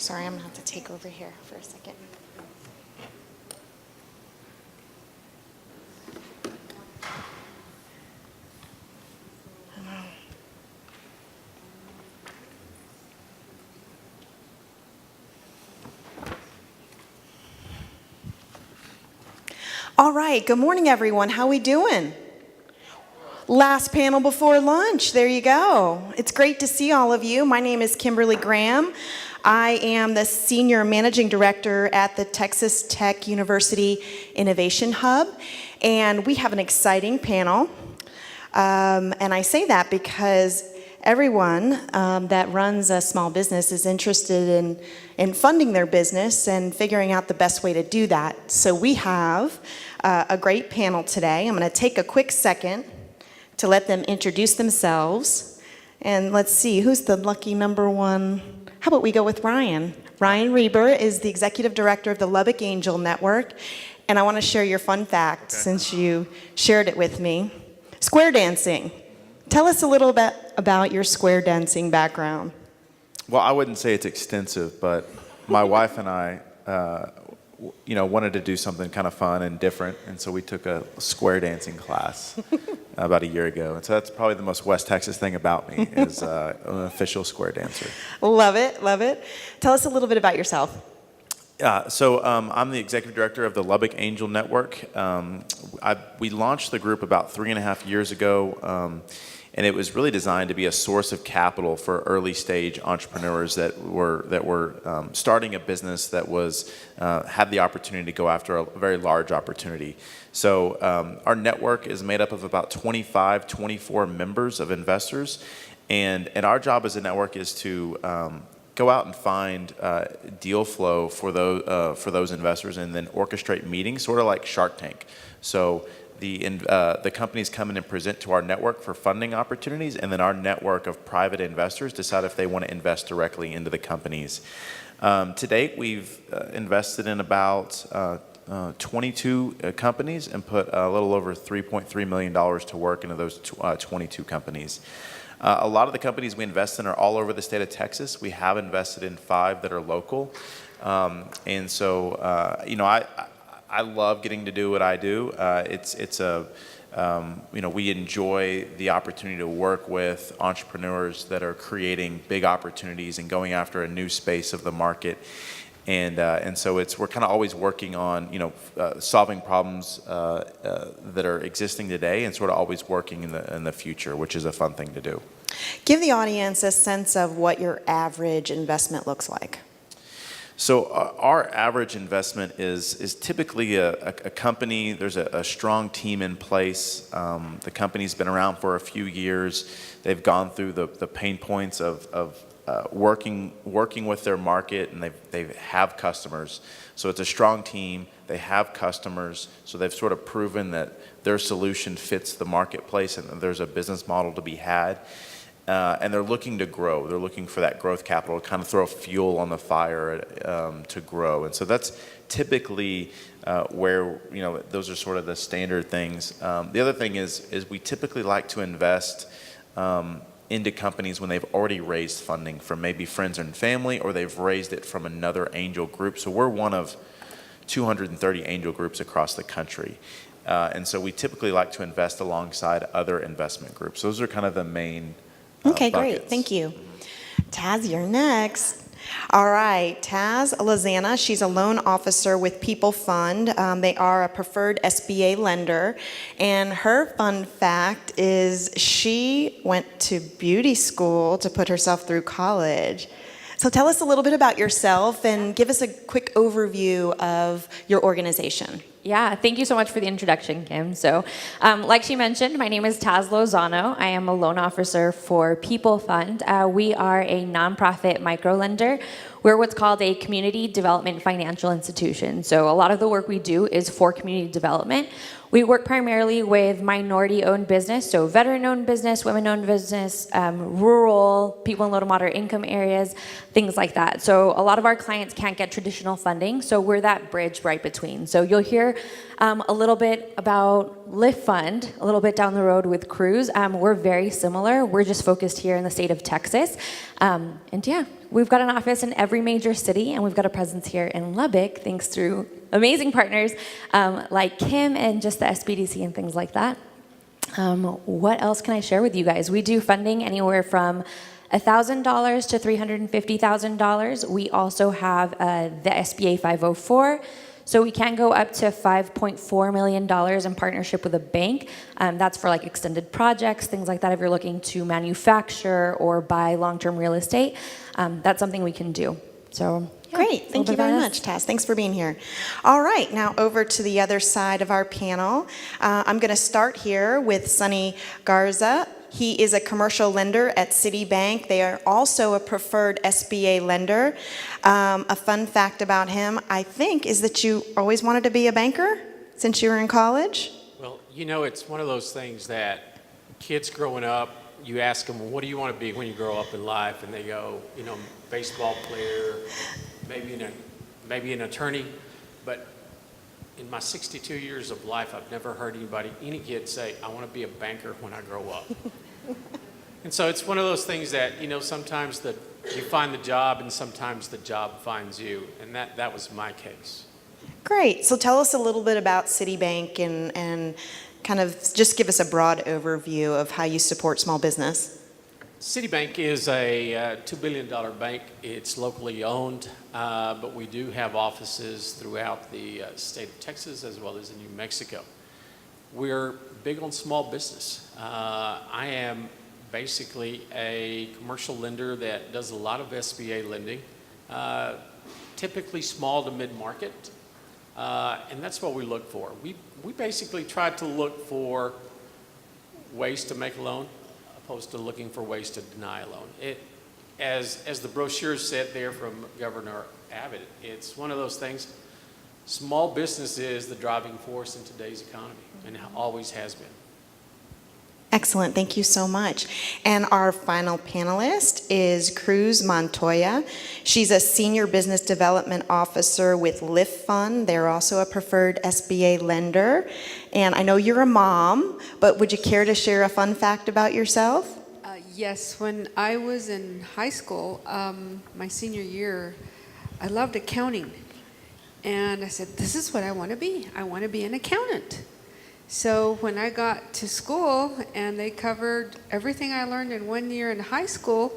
Sorry, I'm going to have to take over here for a second. All right, good morning, everyone. How we doing? Last panel before lunch. There you go. It's great to see all of you. My name is Kimberly Graham. I am the Senior Managing Director at the Texas Tech University Innovation Hub, and we have an exciting panel. And I say that because everyone that runs a small business is interested in funding their business and figuring out the best way to do that. So we have a great panel today. I'm going to take a quick second to let them introduce themselves. And let's see, who's the lucky number one? How about we go with Ryan? Ryan Reber is the Executive Director of the Lubbock Angel Network. And I want to share your fun fact since you shared it with me. Square dancing. Tell us a little bit about your square dancing background. Well, I wouldn't say it's extensive, but my wife and I, wanted to do something kind of fun and different, and so we took a square dancing class about a year ago. And so that's probably the most West Texas thing about me is an official square dancer. Love it, love it. Tell us a little bit about yourself. So I'm the executive director of the Lubbock Angel Network. We launched the group about 3.5 years ago, and it was really designed to be a source of capital for early stage entrepreneurs that were starting a business that had the opportunity to go after a very large opportunity. So our network is made up of about 24 members of investors, and our job as a network is to go out and find deal flow for those investors, and then orchestrate meetings, sort of like Shark Tank. So the companies come in and present to our network for funding opportunities, and then our network of private investors decide if they want to invest directly into the companies. To date, we've invested in about 22 companies and put a little over $3.3 million to work into those 22 companies. A lot of the companies we invest in are all over the state of Texas. We have invested in 5 that are local. And so, I love getting to do what I do. We enjoy the opportunity to work with entrepreneurs that are creating big opportunities and going after a new space of the market. And so we're kind of always working on, solving problems that are existing today, and sort of always working in the future, which is a fun thing to do. Give the audience a sense of what your average investment looks like. So our average investment is typically a company. There's a strong team in place. The company's been around for a few years. They've gone through the pain points of working with their market, and they have customers. So it's a strong team. They have customers, so they've sort of proven that their solution fits the marketplace, and there's a business model to be had. And they're looking to grow. They're looking for that growth capital to kind of throw fuel on the fire to grow. And so that's typically where, those are sort of the standard things. The other thing is we typically like to invest into companies when they've already raised funding from maybe friends and family, or they've raised it from another angel group. So we're one of 230 angel groups across the country. And so we typically like to invest alongside other investment groups. Those are kind of the main Okay, buckets. great. Thank you. Taz, you're next. All right, Taz Lozana, she's a loan officer with People Fund. They are a preferred SBA lender. And her fun fact is she went to beauty school to put herself through college. So tell us a little bit about yourself and give us a quick overview of your organization. Yeah, thank you so much for the introduction, Kim. So, like she mentioned, my name is Taz Lozano. I am a loan officer for People Fund. We are a nonprofit microlender. We're what's called a community development financial institution. So a lot of the work we do is for community development. We work primarily with minority-owned business, so veteran-owned business, women-owned business, rural, people in low to moderate income areas, things like that. So a lot of our clients can't get traditional funding, so we're that bridge right between. So you'll hear hear a little bit about Lift Fund a little bit down the road with Cruise. We're very similar. We're just focused here in the state of Texas. And yeah, we've got an office in every major city, and we've got a presence here in Lubbock, thanks through amazing partners like Kim and just the SBDC and things like that. What else can I share with you guys? We do funding anywhere from $1,000 to $350,000. We also have the SBA 504, so we can go up to $5.4 million in partnership with a bank. That's for like extended projects, things like that. If you're looking to manufacture or buy long-term real estate, that's something we can do. So yeah, Great. Thank you very much, Taz. Thanks for being here. All right, now over to the other side of our panel. I'm going to start here with Sonny Garza. He is a commercial lender at Citibank. They are also a preferred SBA lender. A fun fact about him, I think, is that you always wanted to be a banker since you were in college? Well, it's one of those things that kids growing up, you ask them, well, what do you want to be when you grow up in life? And they go, baseball player, maybe an attorney. But in my 62 years of life, I've never heard any kid say, I want to be a banker when I grow up. And so it's one of those things that, sometimes you find the job and sometimes the job finds you. And that was my case. Great. So tell us a little bit about Citibank and kind of just give us a broad overview of how you support small business. Citibank is a $2 billion bank. It's locally owned, but we do have offices throughout the state of Texas as well as in New Mexico. We're big on small business. I am basically a commercial lender that does a lot of SBA lending, typically small to mid-market, and that's what we look for. We basically try to look for ways to make a loan, opposed to looking for ways to deny a loan. As the brochure said there from Governor Abbott, it's one of those things. Small business is the driving force in today's economy, and always has been. Excellent. Thank you so much. And our final panelist is Cruz Montoya. She's a Senior Business Development Officer with Lift Fund. They're also a preferred SBA lender. And I know you're a mom, but would you care to share a fun fact about yourself? Yes. When I was in high school, my senior year, I loved accounting. And I said, this is what I want to be. I want to be an accountant. So when I got to school and they covered everything I learned in 1 year in high school,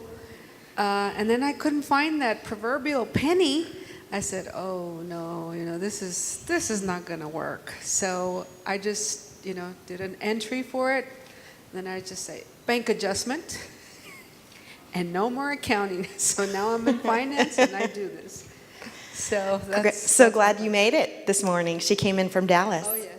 and then I couldn't find that proverbial penny, I said, oh no, this is not going to work. So I just, did an entry for it. Then I just say, bank adjustment, and no more accounting. So now I'm in finance and I do this. So so glad you made it this morning. She came in from Dallas. Oh, yes.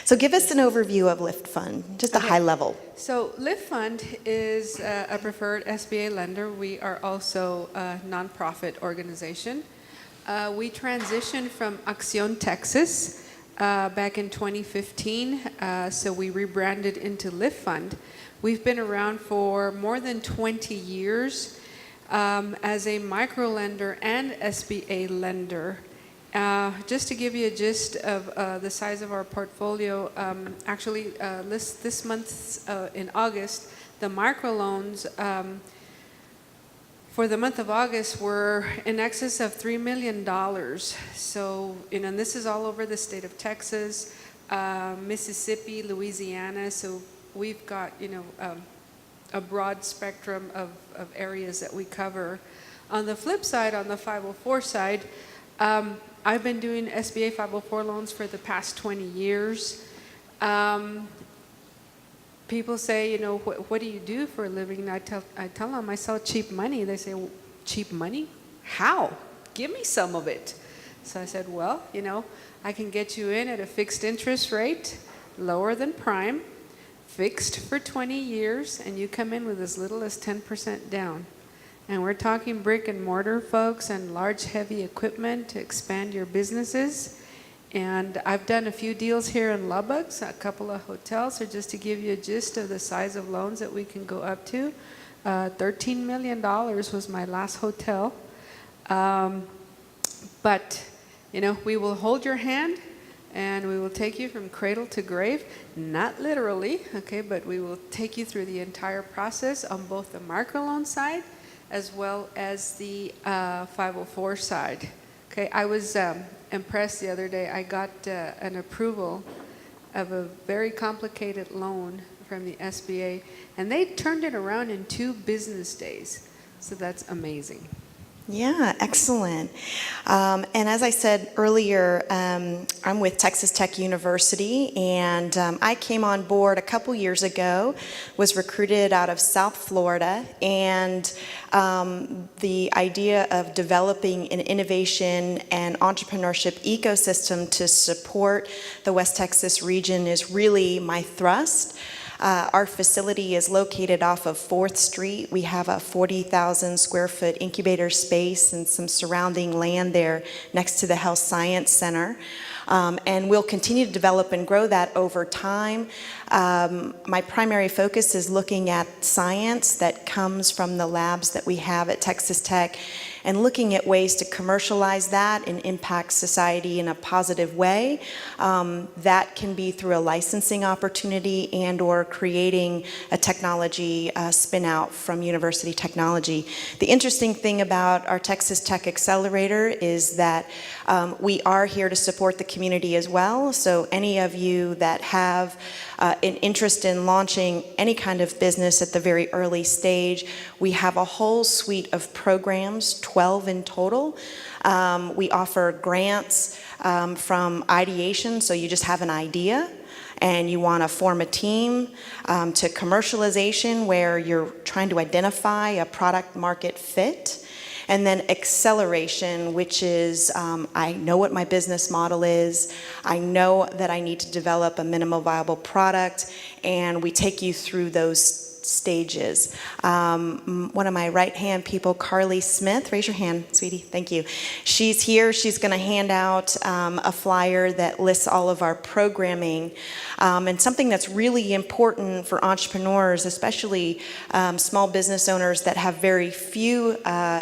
So give us an overview of Lift Fund, just a high level. So Lift Fund is a preferred SBA lender. We are also a nonprofit organization. We transitioned from Acción Texas back in 2015, so we rebranded into Lift Fund. We've been around for more than 20 years as a micro lender and SBA lender. Just to give you a gist of the size of our portfolio, actually this month in August, the microloans for the month of August were in excess of $3 million. So, and this is all over the state of Texas, Mississippi, Louisiana. So we've got, a broad spectrum of areas that we cover. On the flip side, on the 504 side, I've been doing SBA 504 loans for the past 20 years. People say, what do you do for a living? I tell them I sell cheap money. They say, well, cheap money? How? Give me some of it. So I said, well, I can get you in at a fixed interest rate, lower than prime, fixed for 20 years, and you come in with as little as 10% down. And we're talking brick and mortar, folks, and large, heavy equipment to expand your businesses. And I've done a few deals here in Lubbock, a couple of hotels, so just to give you a gist of the size of loans that we can go up to. $13 million was my last hotel. But, we will hold your hand and we will take you from cradle to grave, not literally, okay, but we will take you through the entire process on both the microloan side as well as the 504 side. Okay, I was impressed the other day. I got an approval of a very complicated loan from the SBA, and they turned it around in 2 business days. So that's amazing. Yeah, excellent. And as I said earlier, I'm with Texas Tech University, and I came on board a couple years ago, was recruited out of South Florida, and the idea of developing an innovation and entrepreneurship ecosystem to support the West Texas region is really my thrust. Our facility is located off of 4th Street. We have a 40,000 square foot incubator space and some surrounding land there next to the Health Science Center. And we'll continue to develop and grow that over time. My primary focus is looking at science that comes from the labs that we have at Texas Tech and looking at ways to commercialize that and impact society in a positive way. That can be through a licensing opportunity and or creating a technology spin out from university technology. The interesting thing about our Texas Tech Accelerator is that we are here to support the community as well. So any of you that have an interest in launching any kind of business at the very early stage, we have a whole suite of programs, 12 in total. We offer grants from ideation, so you just have an idea and you want to form a team, to commercialization where you're trying to identify a product market fit. And then acceleration, which is I know what my business model is, I know that I need to develop a minimal viable product, and we take you through those stages. One of my right-hand people, Carly Smith, raise your hand, sweetie, thank you. She's here, she's gonna hand out a flyer that lists all of our programming. And something that's really important for entrepreneurs, especially small business owners that have very few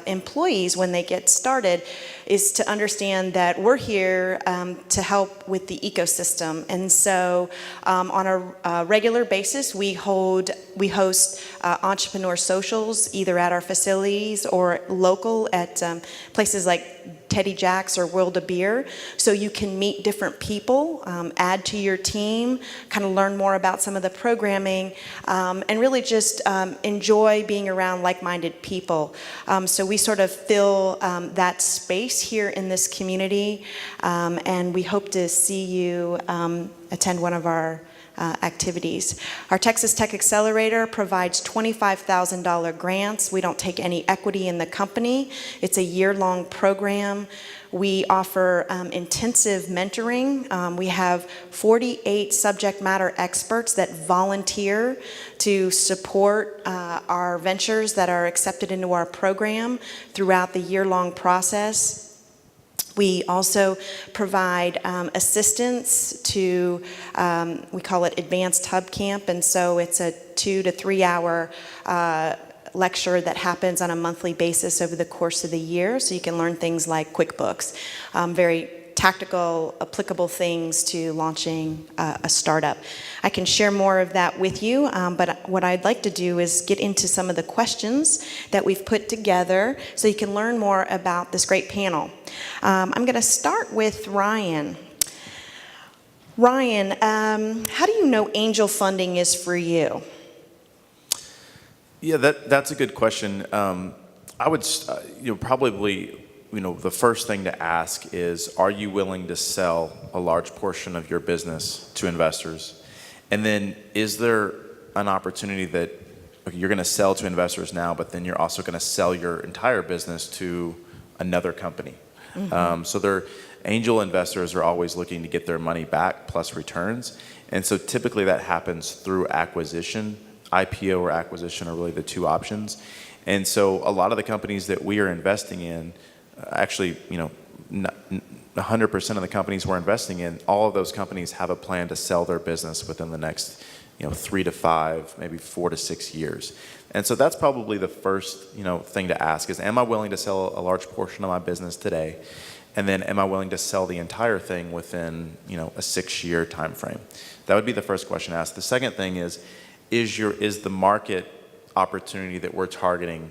employees when they get started, is to understand that we're here to help with the ecosystem. And so on a regular basis, we host entrepreneur socials, either at our facilities or local at places like Teddy Jack's or World of Beer, so you can meet different people, add to your team, kind of learn more about some of the programming, and really just enjoy being around like-minded people. So we sort of fill that space here in this community, and we hope to see you attend one of our activities. Our Texas Tech Accelerator provides $25,000 grants. We don't take any equity in the company. It's a year-long program. We offer intensive mentoring. We have 48 subject matter experts that volunteer to support our ventures that are accepted into our program throughout the year-long process. We also provide assistance to, we call it Advanced Hub Camp, and so it's a 2 to 3 hour lecture that happens on a monthly basis over the course of the year, so you can learn things like QuickBooks, very tactical, applicable things to launching a startup. I can share more of that with you, but what I'd like to do is get into some of the questions that we've put together so you can learn more about this great panel. I'm going to start with Ryan. Ryan, how do you know angel funding is for you? Yeah, that's a good question. I would, probably, the first thing to ask is, are you willing to sell a large portion of your business to investors? And then is there an opportunity that you're going to sell to investors now, but then you're also going to sell your entire business to another company? Mm-hmm. So angel investors are always looking to get their money back plus returns. And so typically that happens through acquisition. IPO or acquisition are really the two options. And so a lot of the companies that we are investing in, actually, 100% of the companies we're investing in, all of those companies have a plan to sell their business within the next 3 to 5, maybe 4 to 6 years. And so that's probably the first thing to ask is, am I willing to sell a large portion of my business today? And then am I willing to sell the entire thing within, a 6-year time frame? That would be the first question asked. The second thing is the market opportunity that we're targeting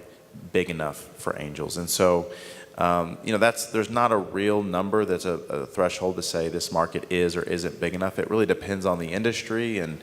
big enough for angels? And so, there's not a real number that's a threshold to say this market is or isn't big enough. It really depends on the industry and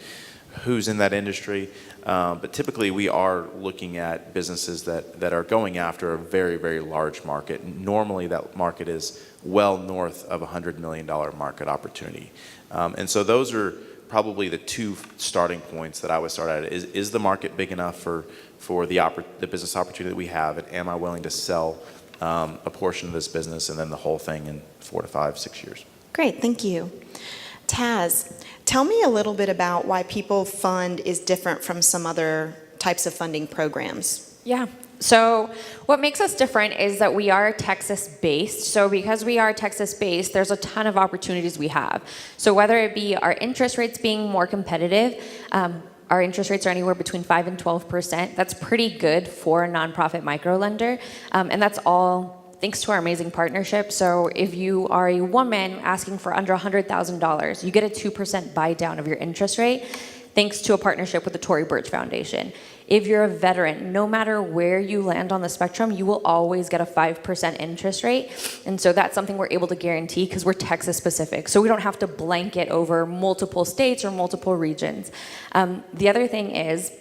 who's in that industry. But typically we are looking at businesses that are going after a very, very large market. Normally that market is well north of $100 million market opportunity. And so those are probably the two starting points that I would start at. Is the market big enough for the business opportunity that we have, and am I willing to sell a portion of this business and then the whole thing in 4 to 5, 6 years? Great, thank you. Taz, tell me a little bit about why People Fund is different from some other types of funding programs. Yeah. So what makes us different is that we are Texas-based. So because we are Texas-based, there's a ton of opportunities we have. So whether it be our interest rates being more competitive, our interest rates are anywhere between 5 and 12%. That's pretty good for a nonprofit microlender, and that's all thanks to our amazing partnership. So if you are a woman asking for under $100,000, you get a 2% buy down of your interest rate, thanks to a partnership with the Tory Burch Foundation. If you're a veteran, no matter where you land on the spectrum, you will always get a 5% interest rate. And so that's something we're able to guarantee because we're Texas specific. So we don't have to blanket over multiple states or multiple regions. The other thing is,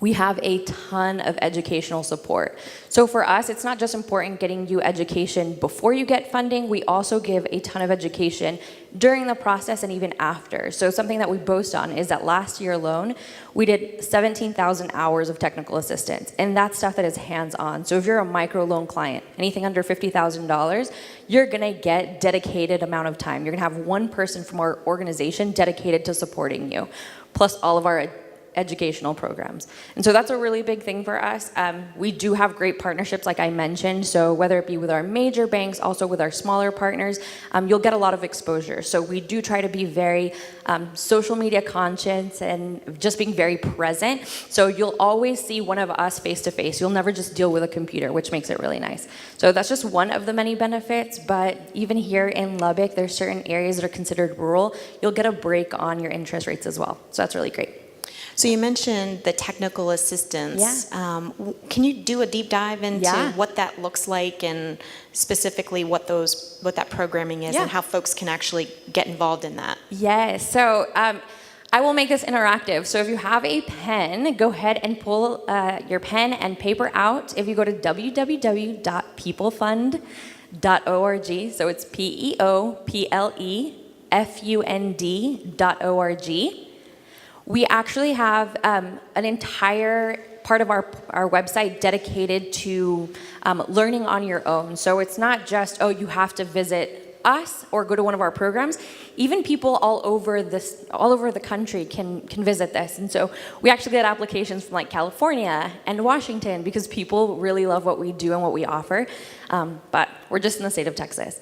we have a ton of educational support. So for us, it's not just important getting you education before you get funding, we also give a ton of education during the process and even after. So something that we boast on is that last year alone, we did 17,000 hours of technical assistance, and that's stuff that is hands-on. So if you're a microloan client, anything under $50,000, you're gonna get dedicated amount of time. You're gonna have one person from our organization dedicated to supporting you, plus all of our educational programs. And so that's a really big thing for us. We do have great partnerships, like I mentioned. So whether it be with our major banks, also with our smaller partners, you'll get a lot of exposure. So we do try to be very social media conscious and just being very present. So you'll always see one of us face to face. You'll never just deal with a computer, which makes it really nice. So that's just one of the many benefits. But even here in Lubbock, there's certain areas that are considered rural. You'll get a break on your interest rates as well. So that's really great. So you mentioned the technical assistance. Yeah. Can you do a deep dive into Yeah. what that looks like and specifically what that programming is Yeah. and how folks can actually get involved in that? Yes. So I will make this interactive. So if you have a pen, go ahead and pull your pen and paper out. If you go to www.peoplefund.org, so it's peoplefund.org. We actually have an entire part of our website dedicated to learning on your own. So it's not just, you have to visit us or go to one of our programs. Even people all over the country can visit this. And so we actually get applications from like California and Washington because people really love what we do and what we offer. But we're just in the state of Texas.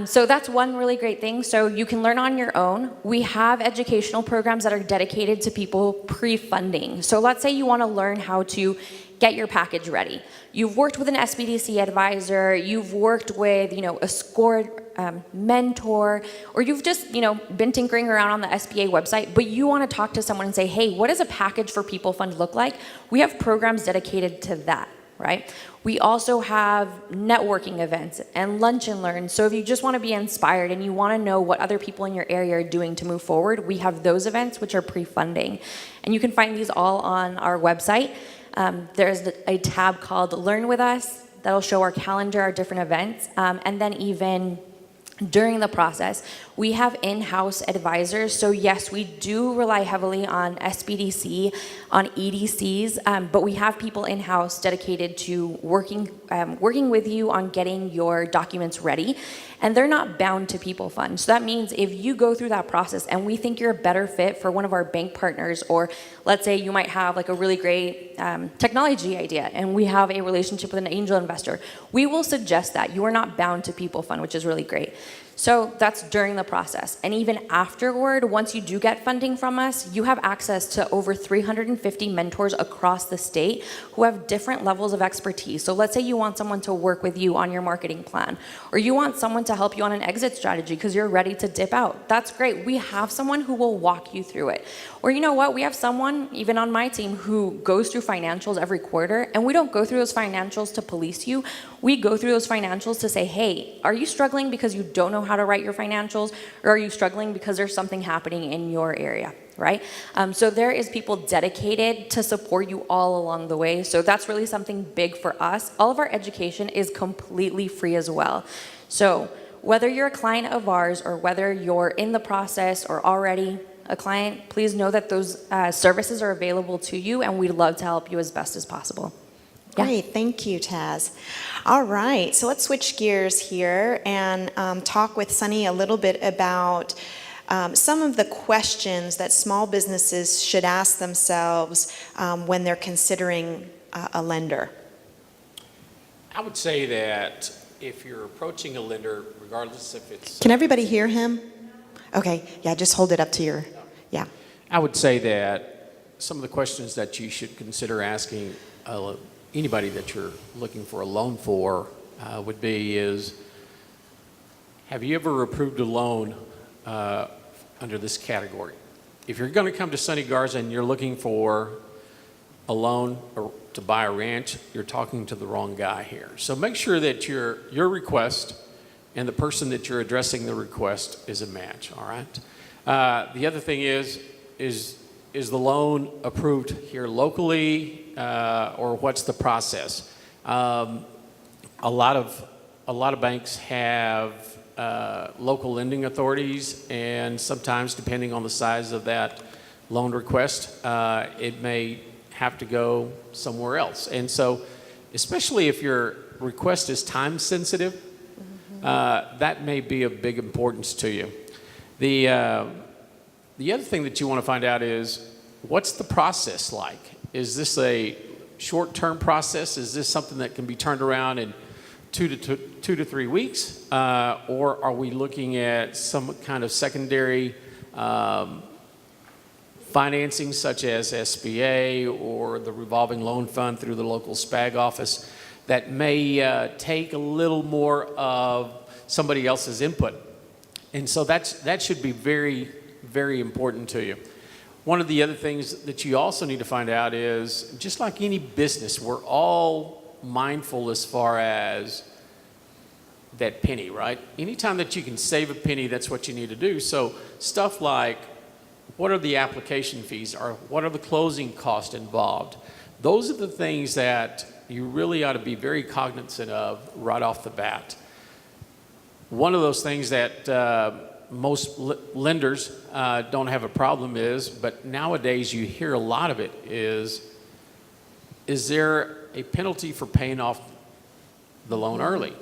So that's one really great thing. So you can learn on your own. We have educational programs that are dedicated to people pre-funding. So let's say you want to learn how to get your package ready. You've worked with an SBDC advisor, you've worked with, a scored mentor, or you've just, been tinkering around on the SBA website, but you want to talk to someone and say, hey, what does a package for People Fund look like? We have programs dedicated to that, right? We also have networking events and lunch and learn. So if you just want to be inspired and you want to know what other people in your area are doing to move forward, we have those events which are pre-funding. And you can find these all on our website. There's a tab called Learn With Us that'll show our calendar, our different events, and then even during the process, we have in-house advisors. So yes, we do rely heavily on SBDC, on EDCs, but we have people in-house dedicated to working with you on getting your documents ready. And they're not bound to People Fund. So that means if you go through that process and we think you're a better fit for one of our bank partners, or let's say you might have like a really great technology idea and we have a relationship with an angel investor, we will suggest that. You are not bound to People Fund, which is really great. So that's during the process. And even afterward, once you do get funding from us, you have access to over 350 mentors across the state who have different levels of expertise. So let's say you want someone to work with you on your marketing plan, or you want someone to help you on an exit strategy because you're ready to dip out. That's great. We have someone who will walk you through it. Or you know what? We have someone, even on my team, who goes through financials every quarter, and we don't go through those financials to police you. We go through those financials to say, hey, are you struggling because you don't know how to write your financials, or are you struggling because there's something happening in your area, right? So there is people dedicated to support you all along the way. So that's really something big for us. All of our education is completely free as well. So whether you're a client of ours or whether you're in the process or already a client, please know that those services are available to you, and we'd love to help you as best as possible. Yeah. Great, thank you, Taz. All right, so let's switch gears here and talk with Sunny a little bit about some of the questions that small businesses should ask themselves when they're considering a lender. I would say that if you're approaching a lender, regardless if it's... Can everybody hear him? Okay, yeah, just hold it up to your, yeah. I would say that some of the questions that you should consider asking anybody that you're looking for a loan for would be is, have you ever approved a loan under this category? If you're going to come to Sunny Garza and you're looking for a loan or to buy a ranch, you're talking to the wrong guy here. So make sure that your request and the person that you're addressing the request is a match, all right? The other thing is the loan approved here locally, or what's the process? A lot of banks have local lending authorities, and sometimes, depending on the size of that loan request, it may have to go somewhere else. And so, especially if your request is time sensitive, that may be of big importance to you. The other thing that you want to find out is, what's the process like? Is this a short-term process? Is this something that can be turned around in 2 to 3 weeks? Or are we looking at some kind of secondary financing, such as SBA or the revolving loan fund through the local SPAG office, that may take a little more of somebody else's input? And so that should be very, very important to you. One of the other things that you also need to find out is, just like any business, we're all mindful as far as that penny, right? Anytime that you can save a penny, that's what you need to do. So stuff like, what are the application fees, or what are the closing costs involved? Those are the things that you really ought to be very cognizant of right off the bat. One of those things that most lenders don't have a problem is, but nowadays you hear a lot of it, is there a penalty for paying off the loan early?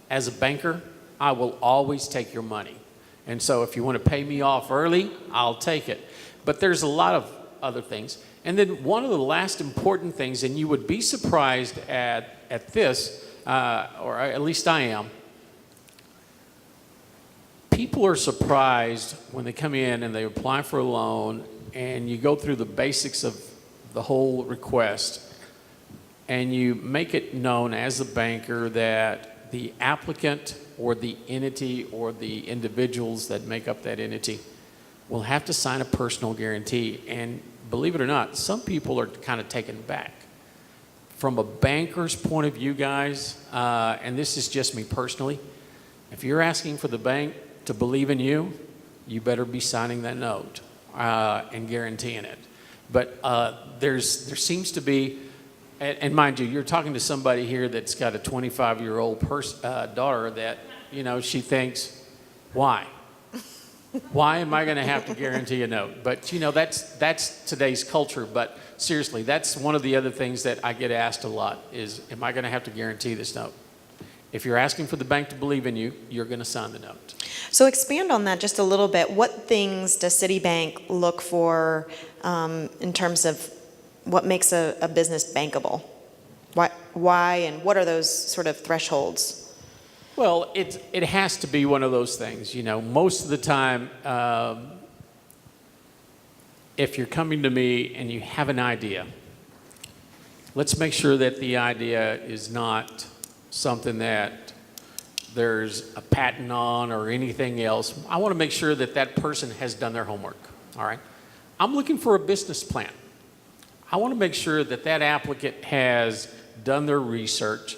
As a banker, I will always take your money. And so if you want to pay me off early, I'll take it. But there's a lot of other things. And then one of the last important things, and you would be surprised at this, or at least I am, people are surprised when they come in and they apply for a loan, and you go through the basics of the whole request, and you make it known as a banker that the applicant or the entity or the individuals that make up that entity will have to sign a personal guarantee. And believe it or not, some people are kind of taken back. From a banker's point of view, guys, and this is just me personally, if you're asking for the bank to believe in you, you better be signing that note and guaranteeing it. But there seems to be, and mind you, you're talking to somebody here that's got a 25-year-old daughter that, you know, she thinks, why? Why am I going to have to guarantee a note? But, you know, that's today's culture. But seriously, that's one of the other things that I get asked a lot is, am I going to have to guarantee this note? If you're asking for the bank to believe in you, you're going to sign the note. So expand on that just a little bit. What things does Citibank look for in terms of what makes a business bankable? Why and what are those sort of thresholds? Well, it has to be one of those things. Most of the time, if you're coming to me and you have an idea, let's make sure that the idea is not something that there's a patent on or anything else. I want to make sure that that person has done their homework, all right? I'm looking for a business plan. I want to make sure that that applicant has done their research,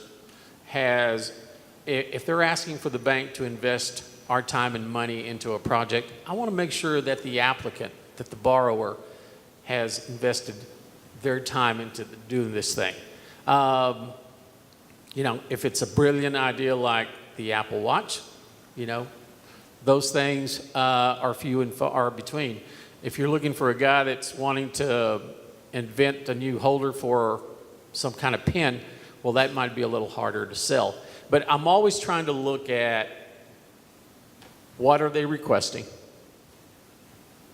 if they're asking for the bank to invest our time and money into a project, I want to make sure that the applicant, that the borrower, has invested their time into doing this thing. If it's a brilliant idea like the Apple Watch, those things are few and far between. If you're looking for a guy that's wanting to invent a new holder for some kind of pen, well, that might be a little harder to sell. But I'm always trying to look at what are they requesting?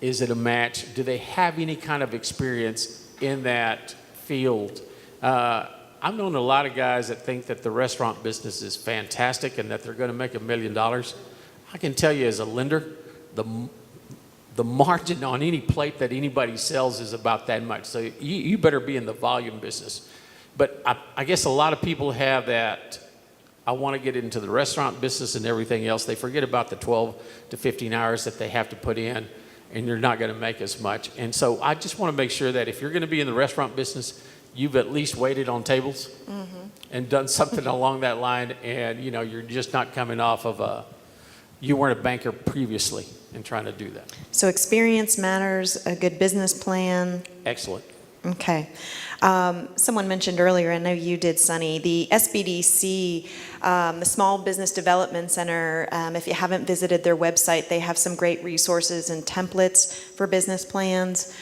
Is it a match? Do they have any kind of experience in that field? I've known a lot of guys that think that the restaurant business is fantastic and that they're going to make $1 million. I can tell you as a lender, the margin on any plate that anybody sells is about that much. So you better be in the volume business. But I guess a lot of people have that, I want to get into the restaurant business and everything else. They forget about the 12 to 15 hours that they have to put in, and you're not going to make as much. And so I just want to make sure that if you're going to be in the restaurant business, you've at least waited on tables and done something along that line, and you're just not coming off of you weren't a banker previously and trying to do that. So experience matters, a good business plan. Excellent. Okay. Someone mentioned earlier, I know you did, Sonny, the SBDC, the Small Business Development Center. If you haven't visited their website, they have some great resources and templates for business plans.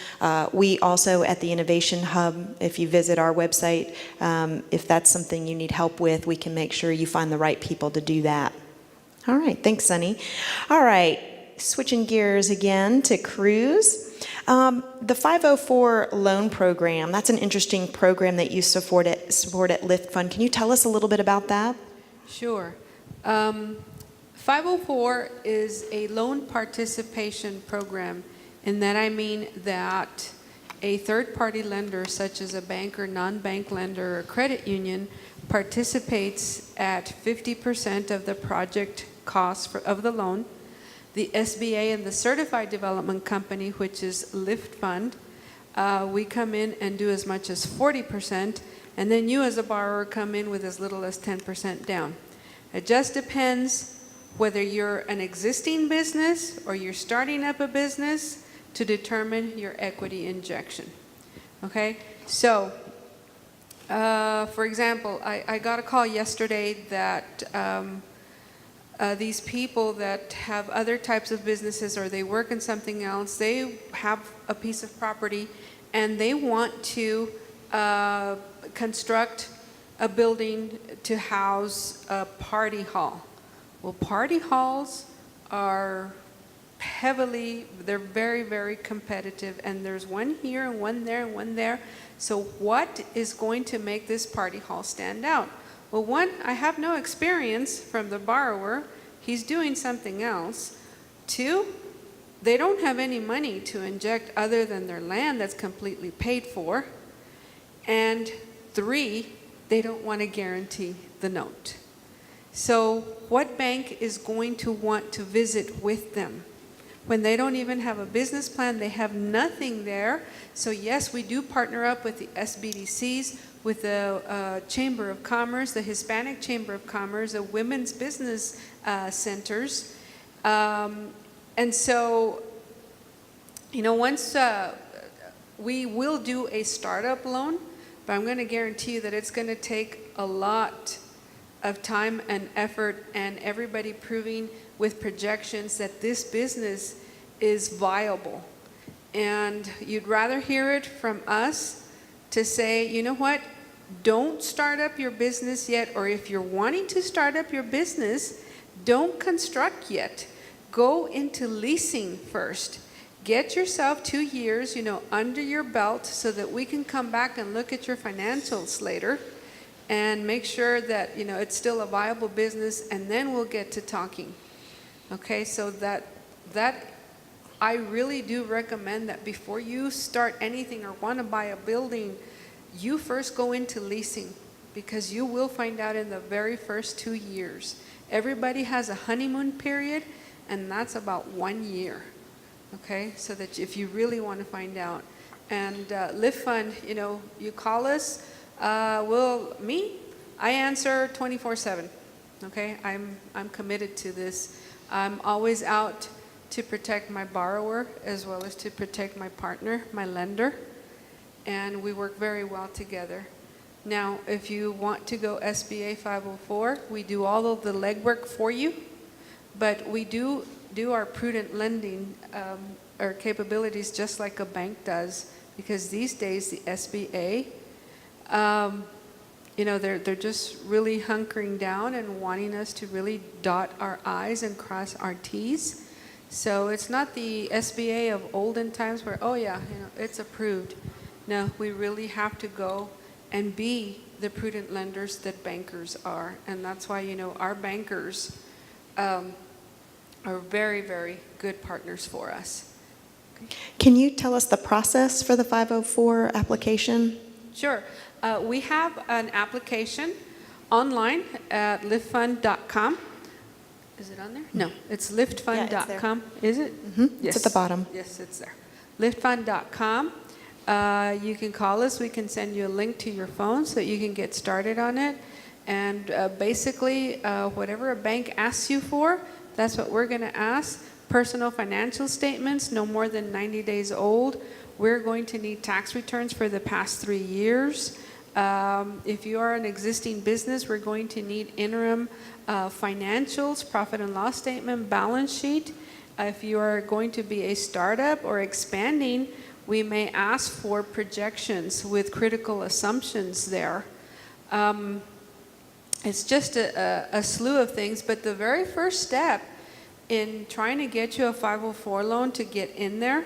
We also at the Innovation Hub, if you visit our website, if that's something you need help with, we can make sure you find the right people to do that. All right. Thanks, Sonny. All right. Switching gears again to Cruz. The 504 loan program, that's an interesting program that you support at Lift Fund. Can you tell us a little bit about that? Sure. 504 is a loan participation program, and that I mean that a third-party lender, such as a bank or non-bank lender or credit union, participates at 50% of the project cost of the loan. The SBA and the Certified Development Company, which is Lift Fund, we come in and do as much as 40%, and then you as a borrower come in with as little as 10% down. It just depends whether you're an existing business or you're starting up a business to determine your equity injection. Okay? So, for example, I got a call yesterday that these people that have other types of businesses or they work in something else, they have a piece of property and they want to construct a building to house a party hall. Well, party halls are they're very, very competitive, and there's one here and one there and one there. So what is going to make this party hall stand out? Well, one, I have no experience from the borrower. He's doing something else. Two, they don't have any money to inject other than their land that's completely paid for. And three, they don't want to guarantee the note. So what bank is going to want to visit with them? When they don't even have a business plan, they have nothing there. So yes, we do partner up with the SBDCs, with the Chamber of Commerce, the Hispanic Chamber of Commerce, the Women's Business Centers. And so, once we will do a startup loan, but I'm going to guarantee you that it's going to take a lot of time and effort and everybody proving with projections that this business is viable. And you'd rather hear it from us to say, you know what, don't start up your business yet, or if you're wanting to start up your business, don't construct yet. Go into leasing first. Get yourself 2 years, under your belt so that we can come back and look at your financials later. and make sure that, it's still a viable business, and then we'll get to talking. Okay, so that I really do recommend that before you start anything or want to buy a building, you first go into leasing, because you will find out in the very first 2 years. Everybody has a honeymoon period, and that's about 1 year. Okay, so that if you really want to find out. And Lift Fund, you call us. I answer 24/7. Okay, I'm committed to this. I'm always out to protect my borrower as well as to protect my partner, my lender, and we work very well together. Now, if you want to go SBA 504, we do all of the legwork for you, but we do our prudent lending our capabilities just like a bank does, because these days the SBA, they're just really hunkering down and wanting us to really dot our I's and cross our T's. So it's not the SBA of olden times where, it's approved. No, we really have to go and be the prudent lenders that bankers are. And that's why, our bankers are very, very good partners for us. Can you tell us the process for the 504 application? Sure. We have an application online at liftfund.com. Is it on there? No, it's liftfund.com. Is it? Mm-hmm. Yes. It's at the bottom. Yes, it's there. Liftfund.com. You can call us. We can send you a link to your phone so that you can get started on it. And basically, whatever a bank asks you for, that's what we're going to ask. Personal financial statements, no more than 90 days old. We're going to need tax returns for the past 3 years. If you are an existing business, we're going to need interim financials, profit and loss statement, balance sheet. If you are going to be a startup or expanding, we may ask for projections with critical assumptions there. It's just a slew of things, but the very first step in trying to get you a 504 loan to get in there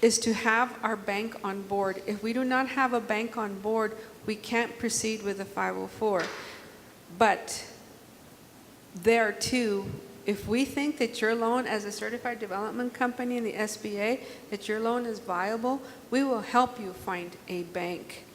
is to have our bank on board. If we do not have a bank on board, we can't proceed with a 504. But there too, if we think that your loan as a certified development company in the SBA, that your loan is viable, we will help you find a bank.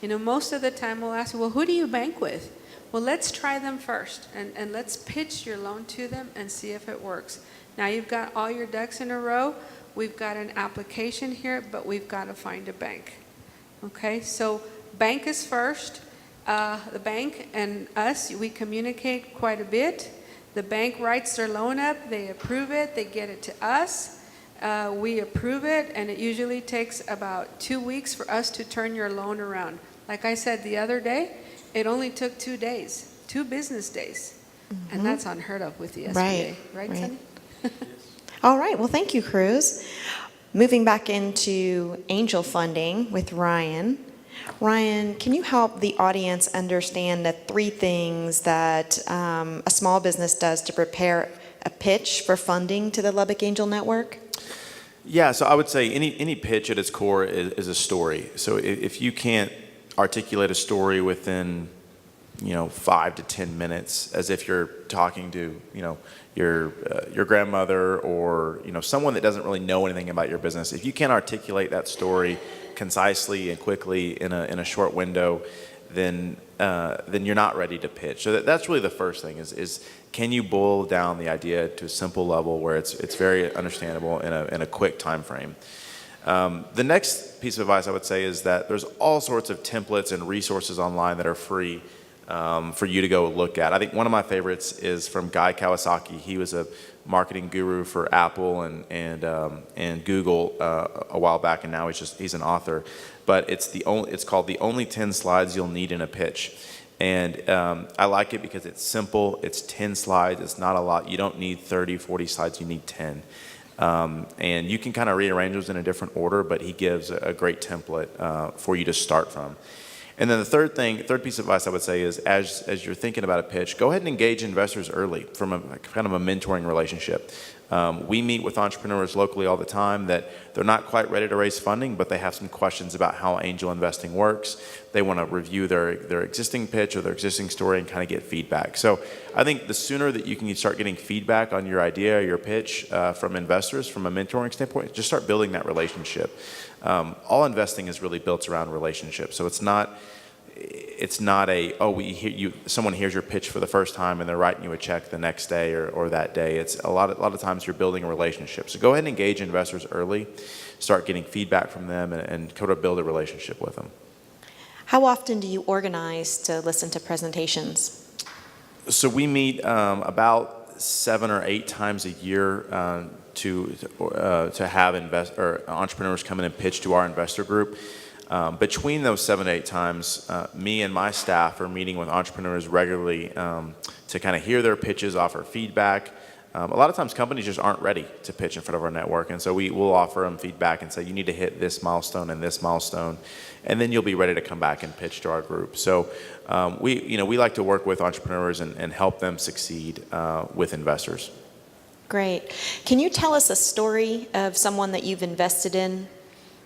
Most of the time we'll ask you, well, who do you bank with? Well, let's try them first, and let's pitch your loan to them and see if it works. Now you've got all your ducks in a row. We've got an application here, but we've got to find a bank. Okay, so bank is first. The bank and us, we communicate quite a bit. The bank writes their loan up, they approve it, they get it to us. We approve it, and it usually takes about 2 weeks for us to turn your loan around. Like I said the other day, it only took 2 days, 2 business days. Mm-hmm. And that's unheard of with the SBA. Right. Sonny? All right. Well, thank you, Cruz. Moving back into angel funding with Ryan. Ryan, can you help the audience understand the 3 things that a small business does to prepare a pitch for funding to the Lubbock Angel Network? Yeah, so I would say any pitch at its core is a story. So if you can't articulate a story within 5 to 10 minutes, as if you're talking to your grandmother or someone that doesn't really know anything about your business, if you can't articulate that story concisely and quickly in a short window, then you're not ready to pitch. So that's really the first thing is can you boil down the idea to a simple level where it's very understandable in a quick time frame. The next piece of advice I would say is that there's all sorts of templates and resources online that are free for you to go look at. I think one of my favorites is from Guy Kawasaki. He was a marketing guru for Apple and Google a while back, and now he's an author. But it's called The Only 10 Slides You'll Need in a Pitch. And I like it because it's simple. It's 10 slides. It's not a lot. You don't need 30, 40 slides. You need 10. And you can kind of rearrange those in a different order, but he gives a great template for you to start from. And then the third piece of advice I would say is as you're thinking about a pitch, go ahead and engage investors early from a kind of a mentoring relationship. We meet with entrepreneurs locally all the time that they're not quite ready to raise funding, but they have some questions about how angel investing works. They want to review their existing pitch or their existing story and kind of get feedback. So I think the sooner that you can start getting feedback on your idea or your pitch from investors, from a mentoring standpoint, just start building that relationship. All investing is really built around relationships. So it's not a, someone hears your pitch for the first time and they're writing you a check the next day or that day. It's a lot of times you're building a relationship. So go ahead and engage investors early, start getting feedback from them, and kind of build a relationship with them. How often do you organize to listen to presentations? So we meet about 7 or 8 times a year to have entrepreneurs come in and pitch to our investor group. Between those 7 to 8 times, me and my staff are meeting with entrepreneurs regularly to kind of hear their pitches, offer feedback. A lot of times companies just aren't ready to pitch in front of our network, and so we'll offer them feedback and say, you need to hit this milestone and this milestone, and then you'll be ready to come back and pitch to our group. So we like to work with entrepreneurs and help them succeed with investors. Great. Can you tell us a story of someone that you've invested in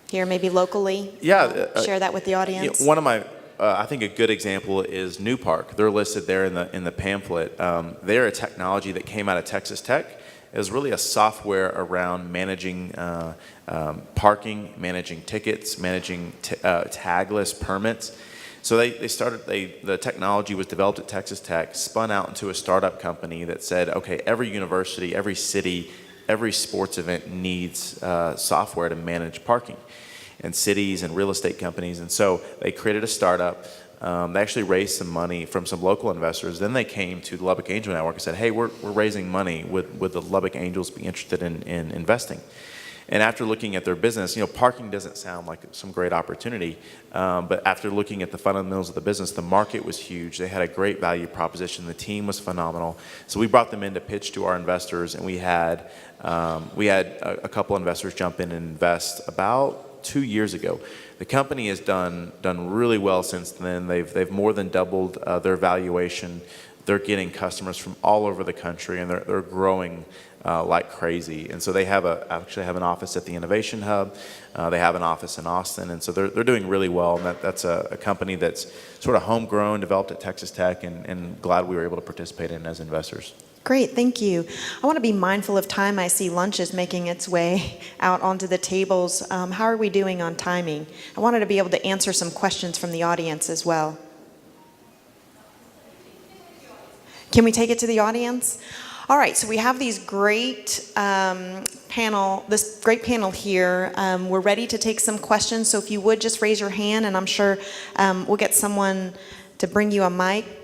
here, maybe locally? Yeah. Share that with the audience. One of my, I think a good example is New Park. They're listed there in the pamphlet. They're a technology that came out of Texas Tech. It was really a software around managing parking, managing tickets, managing tagless permits. So the technology was developed at Texas Tech, spun out into a startup company that said, okay, every university, every city, every sports event needs software to manage parking, and cities and real estate companies. And so they created a startup. They actually raised some money from some local investors. Then they came to the Lubbock Angel Network and said, hey, we're raising money. Would the Lubbock Angels be interested in investing? And after looking at their business, parking doesn't sound like some great opportunity, but after looking at the fundamentals of the business, the market was huge. They had a great value proposition. The team was phenomenal. So we brought them in to pitch to our investors, and we had a couple investors jump in and invest about 2 years ago. The company has done really well since then. They've more than doubled their valuation. They're getting customers from all over the country, and they're growing like crazy. And so they actually have an office at the Innovation Hub. They have an office in Austin, and so they're doing really well. And that's a company that's sort of homegrown, developed at Texas Tech, and glad we were able to participate in as investors. Great, thank you. I want to be mindful of time. I see lunch is making its way out onto the tables. How are we doing on timing? I wanted to be able to answer some questions from the audience as well. Can we take it to the audience? All right, so we have these great this great panel here. We're ready to take some questions, so if you would just raise your hand, and I'm sure we'll get someone to bring you a mic.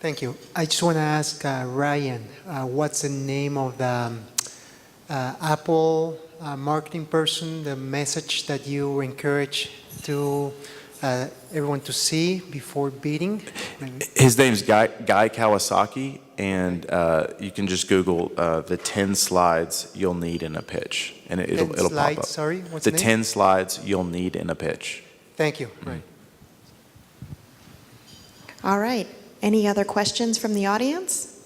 Thank you. I just want to ask Ryan, what's the name of the Apple marketing person, the message that you encourage to everyone to see before bidding? His name's Guy Kawasaki, and you can just Google the 10 slides you'll need in a pitch, and it'll pop up. Sorry, what's the the name? 10 slides you'll need in a pitch. Thank you. Right. All right. Any other questions from the audience?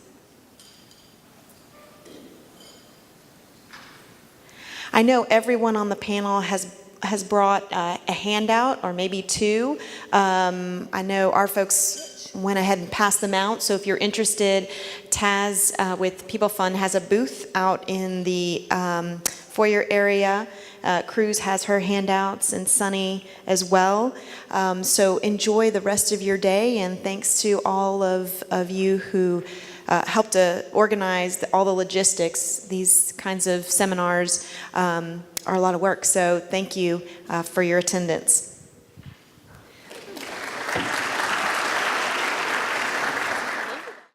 I know everyone on the panel has brought a handout or maybe two. I know our folks went ahead and passed them out, so if you're interested, Taz with People Fund has a booth out in the foyer area. Cruz has her handouts, and Sunny as well. So enjoy the rest of your day, and thanks to all of you who helped to organize all the logistics. These kinds of seminars are a lot of work, so thank you for your attendance.